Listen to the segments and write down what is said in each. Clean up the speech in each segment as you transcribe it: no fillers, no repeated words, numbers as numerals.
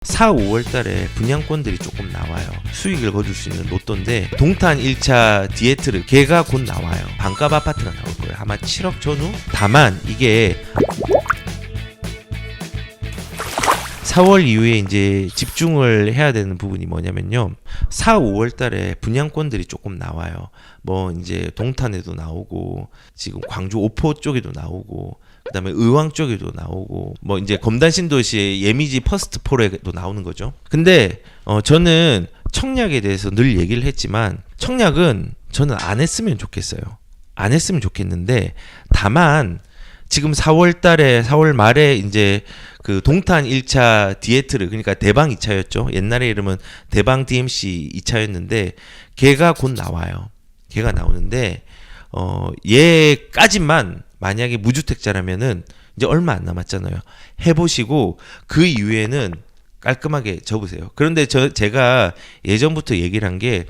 4, 5월 달에 분양권들이 조금 나와요. 수익을 거둘 수 있는 로또인데 동탄 1차 디에트르 걔가 곧 나와요. 반값 아파트가 나올 거예요. 아마 7억 전후. 다만 이게 4월 이후에 이제 집중을 해야 되는 부분이 뭐냐면요. 4, 5월 달에 분양권들이 조금 나와요. 뭐 이제 동탄에도 나오고 지금 광주 오포 쪽에도 나오고 그다음에 의왕 쪽에도 나오고 뭐 이제 검단 신도시의 예미지 퍼스트 폴에도 나오는 거죠. 근데 저는 청약에 대해서 늘 얘기를 했지만 청약은 저는 안 했으면 좋겠어요. 안 했으면 좋겠는데 다만 지금 4월 달에 4월 말에 이제 그 동탄 1차 디에트르 그러니까 대방 2차였죠. 옛날에 이름은 대방 DMC 2차였는데 걔가 곧 나와요. 걔가 나오는데 얘까지만 만약에 무주택자라면은 이제 얼마 안 남았잖아요. 해보시고 그 이후에는 깔끔하게 접으세요. 그런데 제가 예전부터 얘기를 한 게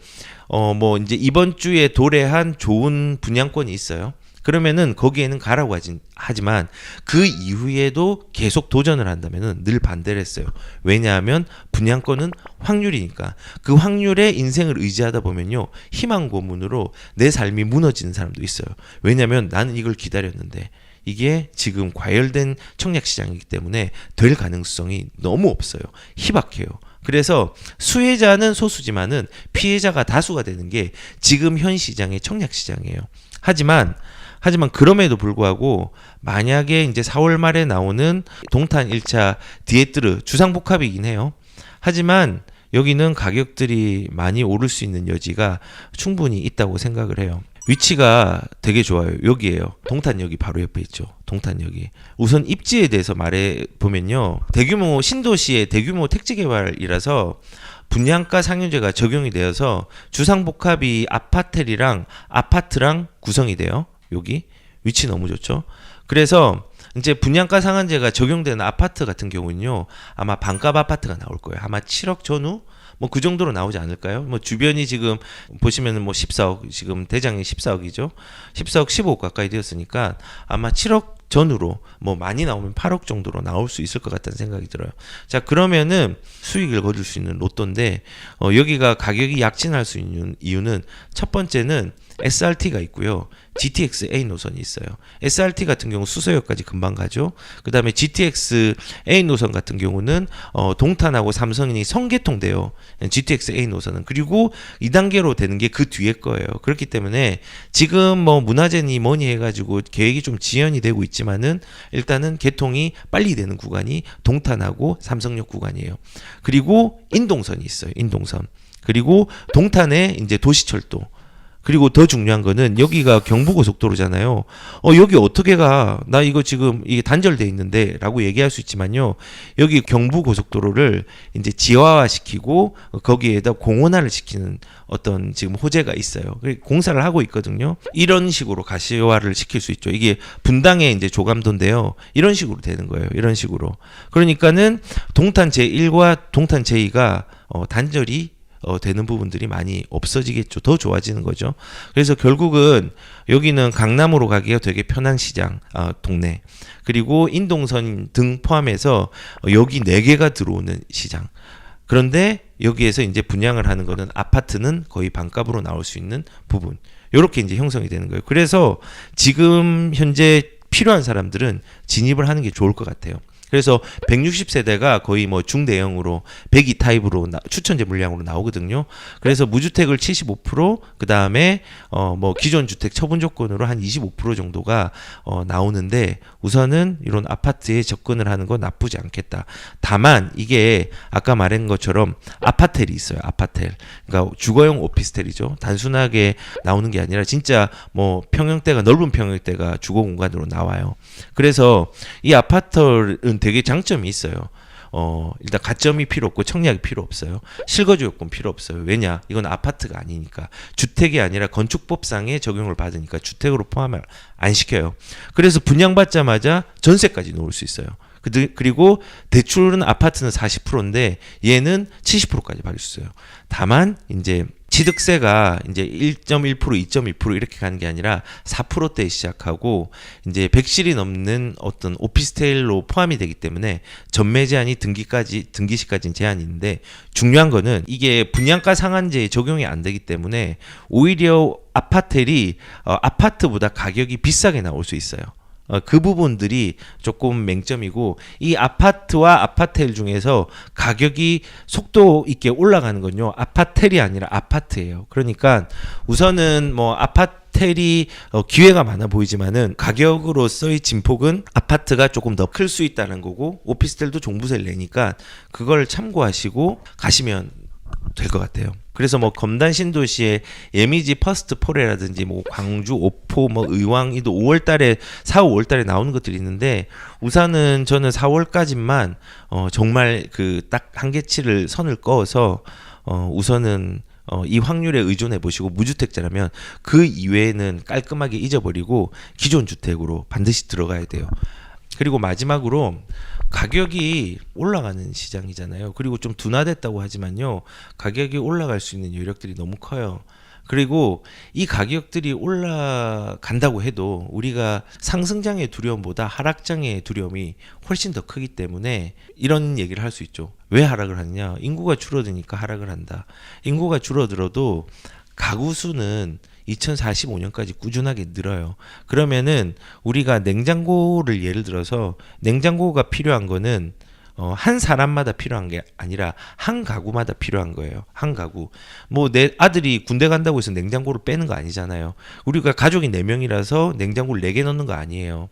뭐 이제 이번 주에 도래한 좋은 분양권이 있어요. 그러면은 거기에는 가라고 하지만 그 이후에도 계속 도전을 한다면은 늘 반대를 했어요. 왜냐하면 분양권은 확률이니까 그 확률에 인생을 의지하다 보면요 희망 고문으로 내 삶이 무너지는 사람도 있어요. 왜냐하면 나는 이걸 기다렸는데 이게 지금 과열된 청약 시장이기 때문에 될 가능성이 너무 없어요. 희박해요. 그래서 수혜자는 소수지만은 피해자가 다수가 되는 게 지금 현 시장의 청약 시장이에요. 하지만 그럼에도 불구하고 만약에 이제 4월 말에 나오는 동탄 1차 디에트르 주상복합이긴 해요. 하지만 여기는 가격들이 많이 오를 수 있는 여지가 충분히 있다고 생각을 해요. 위치가 되게 좋아요. 여기에요. 동탄역이 바로 옆에 있죠. 동탄역이. 우선 입지에 대해서 말해 보면요. 대규모 신도시의 대규모 택지 개발이라서 분양가 상한제가 적용이 되어서 주상복합이 아파트랑 구성이 돼요. 여기 위치 너무 좋죠. 그래서 이제 분양가 상한제가 적용되는 아파트 같은 경우는요 아마 반값 아파트가 나올 거예요. 아마 7억 전후 뭐 그 정도로 나오지 않을까요? 뭐 주변이 지금 보시면은 뭐 14억 지금 대장이 14억이죠. 14억 15억 가까이 되었으니까 아마 7억 전후로 뭐 많이 나오면 8억 정도로 나올 수 있을 것 같다는 생각이 들어요. 자 그러면은 수익을 거둘 수 있는 로또인데 여기가 가격이 약진할 수 있는 이유는 첫 번째는 SRT가 있고요. GTX A 노선이 있어요. SRT 같은 경우 수서역까지 금방 가죠. 그 다음에 GTX A 노선 같은 경우는 동탄하고 삼성이 성개통돼요. GTX A 노선은. 그리고 2단계로 되는 게 그 뒤에 거예요. 그렇기 때문에 지금 뭐 문화재니 뭐니 해가지고 계획이 좀 지연이 되고 있지만은 일단은 개통이 빨리 되는 구간이 동탄하고 삼성역 구간이에요. 그리고 인동선이 있어요. 인동선. 그리고 동탄에 이제 도시철도. 그리고 더 중요한 거는 여기가 경부고속도로잖아요. 여기 어떻게 가? 나 이거 지금 이게 단절돼 있는데 라고 얘기할 수 있지만요. 여기 경부고속도로를 이제 지하화시키고 거기에다 공원화를 시키는 어떤 지금 호재가 있어요. 공사를 하고 있거든요. 이런 식으로 가시화를 시킬 수 있죠. 이게 분당의 이제 조감도인데요. 이런 식으로 되는 거예요. 이런 식으로. 그러니까는 동탄 제1과 동탄 제2가 단절이 되는 부분들이 많이 없어지겠죠. 더 좋아지는 거죠. 그래서 결국은 여기는 강남으로 가기가 되게 편한 시장, 동네. 그리고 인동선 등 포함해서 여기 4개가 들어오는 시장. 그런데 여기에서 이제 분양을 하는 거는 아파트는 거의 반값으로 나올 수 있는 부분. 이렇게 이제 형성이 되는 거예요. 그래서 지금 현재 필요한 사람들은 진입을 하는 게 좋을 것 같아요. 그래서 160세대가 거의 뭐 중대형으로 102 타입으로 추천제 물량으로 나오거든요. 그래서 무주택을 75%, 그 다음에 뭐 기존 주택 처분 조건으로 한 25% 정도가 나오는데 우선은 이런 아파트에 접근을 하는 건 나쁘지 않겠다. 다만 이게 아까 말한 것처럼 아파텔이 있어요. 아파텔. 그러니까 주거용 오피스텔이죠. 단순하게 나오는 게 아니라 진짜 뭐 평형대가 넓은 평형대가 주거 공간으로 나와요. 그래서 이 아파트는 되게 장점이 있어요. 일단 가점이 필요 없고 청약이 필요 없어요. 실거주 요건 필요 없어요. 왜냐? 이건 아파트가 아니니까. 주택이 아니라 건축법상의 적용을 받으니까 주택으로 포함을 안 시켜요. 그래서 분양받자마자 전세까지 놓을 수 있어요. 그리고 대출은 아파트는 40%인데 얘는 70%까지 받을 수 있어요. 다만 이제 취득세가 이제 1.1%, 2.1% 이렇게 가는 게 아니라 4%대에 시작하고 이제 100실이 넘는 어떤 오피스텔로 포함이 되기 때문에 전매 제한이 등기시까지는 제한이 있는데 중요한 거는 이게 분양가 상한제에 적용이 안 되기 때문에 오히려 아파텔이 아파트보다 가격이 비싸게 나올 수 있어요. 그 부분들이 조금 맹점이고 이 아파트와 아파텔 중에서 가격이 속도 있게 올라가는 건요 아파텔이 아니라 아파트예요. 그러니까 우선은 뭐 아파텔이 기회가 많아 보이지만은 가격으로서의 진폭은 아파트가 조금 더 클 수 있다는 거고 오피스텔도 종부세를 내니까 그걸 참고하시고 가시면 될 것 같아요. 그래서 뭐 검단 신도시의 예미지 퍼스트 포레라든지 뭐 광주 오포 뭐 의왕이도 5월달에 4, 5월달에 나오는 것들이 있는데 우선은 저는 4월까지만 정말 그 딱 한계치를 선을 그어서 우선은 이 확률에 의존해 보시고 무주택자라면 그 이외에는 깔끔하게 잊어버리고 기존 주택으로 반드시 들어가야 돼요. 그리고 마지막으로 가격이 올라가는 시장이잖아요. 그리고 좀 둔화됐다고 하지만요. 가격이 올라갈 수 있는 여력들이 너무 커요. 그리고 이 가격들이 올라간다고 해도 우리가 상승장의 두려움보다 하락장의 두려움이 훨씬 더 크기 때문에 이런 얘기를 할 수 있죠. 왜 하락을 하느냐? 인구가 줄어드니까 하락을 한다. 인구가 줄어들어도 가구 수는 2045년까지 꾸준하게 늘어요. 그러면은 우리가 냉장고를 예를 들어서 냉장고가 필요한 거는 한 사람마다 필요한 게 아니라 한 가구마다 필요한 거예요. 한 가구. 뭐 내 아들이 군대 간다고 해서 냉장고를 빼는 거 아니잖아요. 우리가 가족이 4명이라서 냉장고를 4개 넣는 거 아니에요.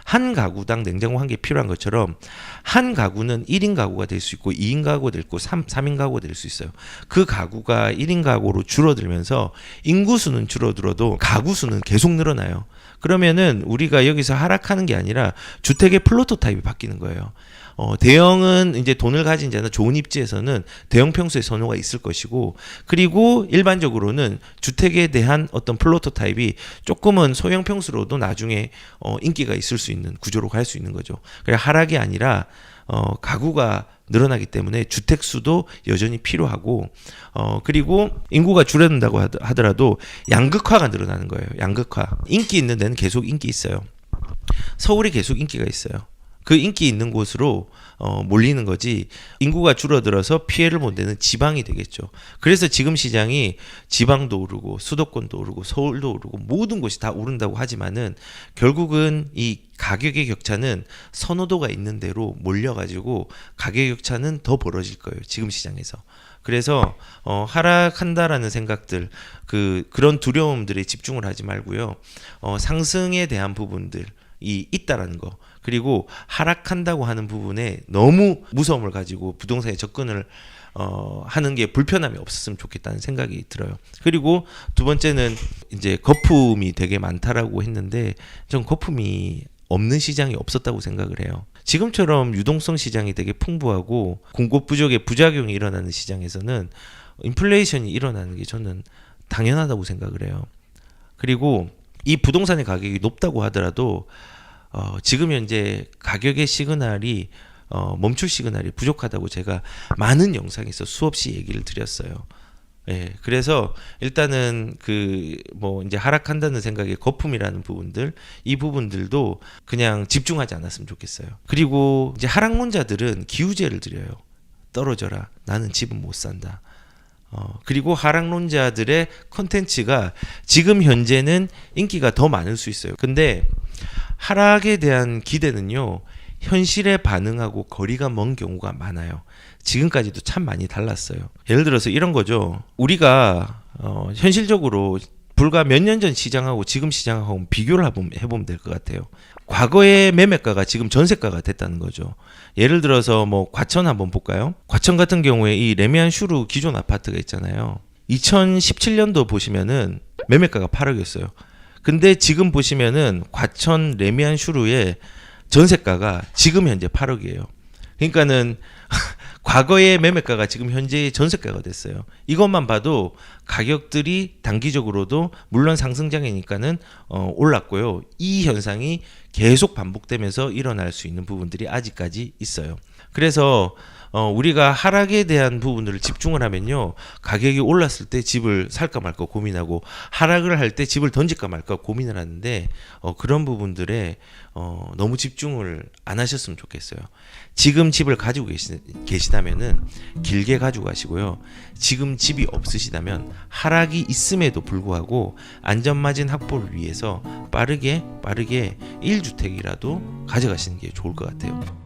한 가구당 냉장고 한 개 필요한 것처럼 한 가구는 1인 가구가 될 수 있고 2인 가구가 될 수 있고 3인 가구가 될 수 있어요. 그 가구가 1인 가구로 줄어들면서 인구수는 줄어들어도 가구 수는 계속 늘어나요. 그러면은 우리가 여기서 하락하는 게 아니라 주택의 플로터 타입이 바뀌는 거예요. 대형은 이제 돈을 가진 자나 좋은 입지에서는 대형 평수의 선호가 있을 것이고 그리고 일반적으로는 주택에 대한 어떤 플로터 타입이 조금은 소형 평수로도 나중에 인기가 있을 수 있는 구조로 갈 수 있는 거죠. 그래 하락이 아니라 가구가 늘어나기 때문에 주택 수도 여전히 필요하고 그리고 인구가 줄어든다고 하더라도 양극화가 늘어나는 거예요. 양극화. 인기 있는 데는 계속 인기 있어요. 서울이 계속 인기가 있어요. 그 인기 있는 곳으로 몰리는 거지 인구가 줄어들어서 피해를 본 데는 지방이 되겠죠. 그래서 지금 시장이 지방도 오르고 수도권도 오르고 서울도 오르고 모든 곳이 다 오른다고 하지만은 결국은 이 가격의 격차는 선호도가 있는 대로 몰려가지고 가격의 격차는 더 벌어질 거예요. 지금 시장에서. 그래서 하락한다라는 생각들 그런 두려움들에 집중을 하지 말고요. 상승에 대한 부분들 이 있다라는 거 그리고 하락한다고 하는 부분에 너무 무서움을 가지고 부동산에 접근을 하는 게 불편함이 없었으면 좋겠다는 생각이 들어요. 그리고 두 번째는 이제 거품이 되게 많다라고 했는데 전 거품이 없는 시장이 없었다고 생각을 해요. 지금처럼 유동성 시장이 되게 풍부하고 공급 부족의 부작용이 일어나는 시장에서는 인플레이션이 일어나는 게 저는 당연하다고 생각을 해요. 그리고 이 부동산의 가격이 높다고 하더라도 지금 현재 가격의 시그널이 멈출 시그널이 부족하다고 제가 많은 영상에서 수없이 얘기를 드렸어요. 예, 그래서 일단은 뭐 이제 하락한다는 생각에 거품이라는 부분들 이 부분들도 그냥 집중하지 않았으면 좋겠어요. 그리고 이제 하락론자들은 기우제를 드려요. 떨어져라. 나는 집은 못 산다. 그리고 하락론자들의 컨텐츠가 지금 현재는 인기가 더 많을 수 있어요. 근데 하락에 대한 기대는요, 현실에 반응하고 거리가 먼 경우가 많아요. 지금까지도 참 많이 달랐어요. 예를 들어서 이런 거죠. 우리가 현실적으로 불과 몇 년 전 시장하고 지금 시장하고 비교를 해보면 될 것 같아요. 과거의 매매가가 지금 전세가가 됐다는 거죠. 예를 들어서 뭐 과천 한번 볼까요? 과천 같은 경우에 이 레미안 슈루 기존 아파트가 있잖아요. 2017년도 보시면은 매매가가 8억이었어요. 근데 지금 보시면은 과천 레미안 슈루의 전세가가 지금 현재 8억이에요. 그러니까는 과거의 매매가가 지금 현재의 전세가가 됐어요. 이것만 봐도 가격들이 단기적으로도 물론 상승장이니까는 올랐고요. 이 현상이 계속 반복되면서 일어날 수 있는 부분들이 아직까지 있어요. 그래서 우리가 하락에 대한 부분들을 집중을 하면요, 가격이 올랐을 때 집을 살까 말까 고민하고 하락을 할 때 집을 던질까 말까 고민을 하는데 그런 부분들에 너무 집중을 안 하셨으면 좋겠어요. 지금 집을 가지고 계시다면은 길게 가지고 가시고요. 지금 집이 없으시다면 하락이 있음에도 불구하고 안전마진 확보를 위해서 빠르게 1주택이라도 가져가시는 게 좋을 것 같아요.